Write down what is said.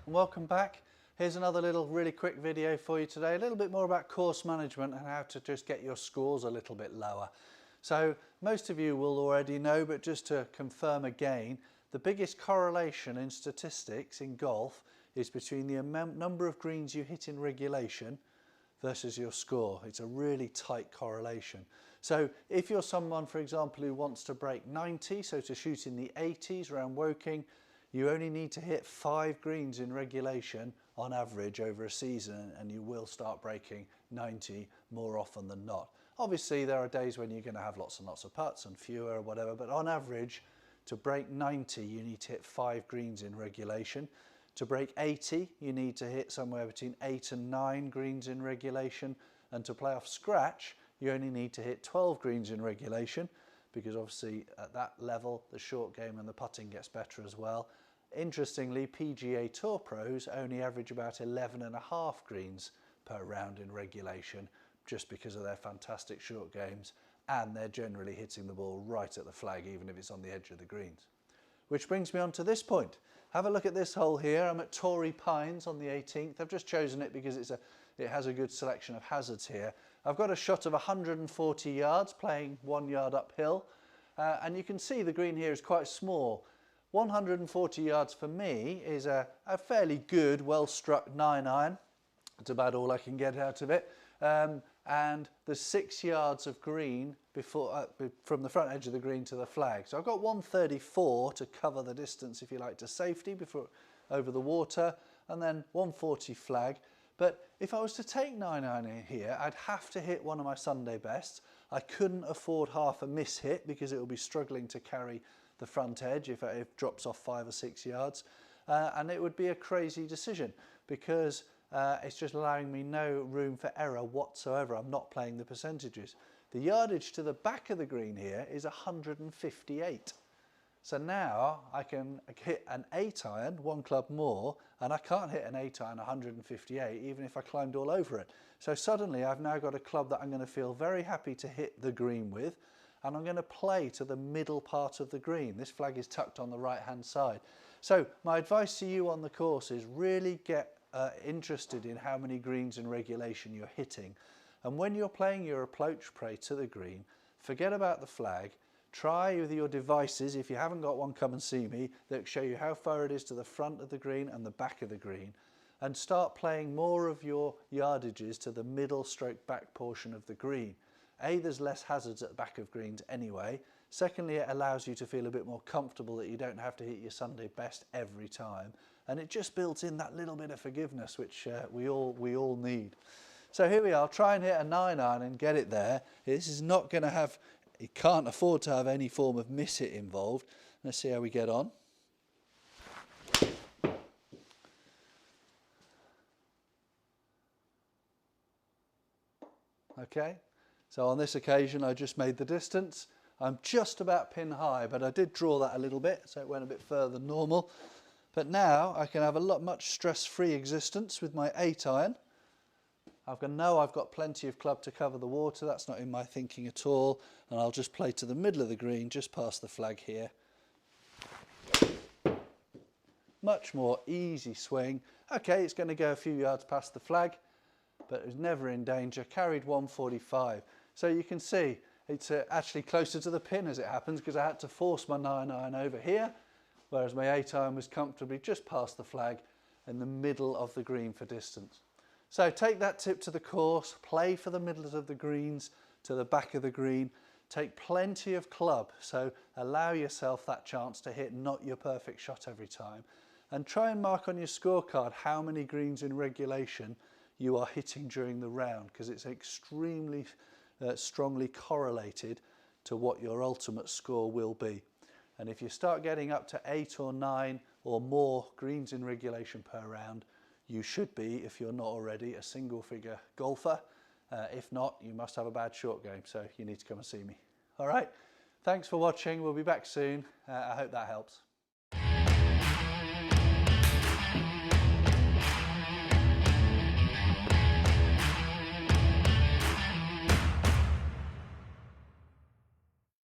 and welcome back. Here's another little really quick video for you today, a little bit more about course management and how to just get your scores a little bit lower. So most of you will already know, but just to confirm again, the biggest correlation in statistics in golf is between the number of greens you hit in regulation versus your score. It's a really tight correlation. So if you're someone, for example, who wants to break 90, so to shoot in the 80s around Woking, you only need to hit 5 greens in regulation on average over a season, and you will start breaking 90 more often than not. Obviously, there are days when you're going to have lots and lots of putts and fewer or whatever, but on average, to break 90, you need to hit 5 greens in regulation. To break 80, you need to hit somewhere between 8 and 9 greens in regulation, and to play off scratch, you only need to hit 12 greens in regulation, because obviously at that level, the short game and the putting gets better as well. Interestingly, PGA Tour pros only average about 11.5 greens per round in regulation, just because of their fantastic short games, and they're generally hitting the ball right at the flag, even if it's on the edge of the greens. Which brings me on to this point. Have a look at this hole here. I'm at Torrey Pines on the 18th. I've just chosen it because it has a good selection of hazards here. I've got a shot of 140 yards, playing 1 yard uphill, and you can see the green here is quite small. 140 yards for me is a fairly good, well-struck 9-iron. It's about all I can get out of it. And there's 6 yards of green from the front edge of the green to the flag. So I've got 134 to cover the distance, if you like, to safety over the water, and then 140 flag. But if I was to take 9-iron in here, I'd have to hit one of my Sunday bests. I couldn't afford half a miss hit because it will be struggling to carry the front edge if it drops off 5 or 6 yards. And it would be a crazy decision because it's just allowing me no room for error whatsoever. I'm not playing the percentages. The yardage to the back of the green here is 158. So now I can hit an 8-iron, 1 club more, and I can't hit an 8-iron 158 even if I climbed all over it. So suddenly I've now got a club that I'm going to feel very happy to hit the green with, and I'm going to play to the middle part of the green. This flag is tucked on the right hand side. So my advice to you on the course is really get interested in how many greens in regulation you're hitting, and when you're playing your approach play to the green, forget about the flag. Try with your devices, if you haven't got one, come and see me, that show you how far it is to the front of the green and the back of the green, and start playing more of your yardages to the middle stroke back portion of the green. A, there's less hazards at the back of greens anyway. Secondly, it allows you to feel a bit more comfortable that you don't have to hit your Sunday best every time. And it just builds in that little bit of forgiveness, which we all need. So here we are, try and hit a 9-iron and get it there. This is not going to have, you can't afford to have any form of miss hit involved. Let's see how we get on. Okay. So on this occasion, I just made the distance. I'm just about pin high, but I did draw that a little bit, so it went a bit further than normal. But now I can have a much stress-free existence with my 8-iron. I know I've got plenty of club to cover the water. That's not in my thinking at all. And I'll just play to the middle of the green, just past the flag here. Much more easy swing. Okay, it's going to go a few yards past the flag, but it was never in danger. Carried 145. So you can see it's actually closer to the pin as it happens, because I had to force my 9-iron over here, whereas my 8-iron was comfortably just past the flag in the middle of the green for distance. So take that tip to the course, play for the middle of the greens to the back of the green, take plenty of club, so allow yourself that chance to hit not your perfect shot every time, and try and mark on your scorecard how many greens in regulation you are hitting during the round, because it's extremely strongly correlated to what your ultimate score will be. And if you start getting up to 8 or 9 or more greens in regulation per round, you should be, if you're not already, a single figure golfer. If not, you must have a bad short game, so you need to come and see me. All right, thanks for watching. We'll be back soon. I hope that helps.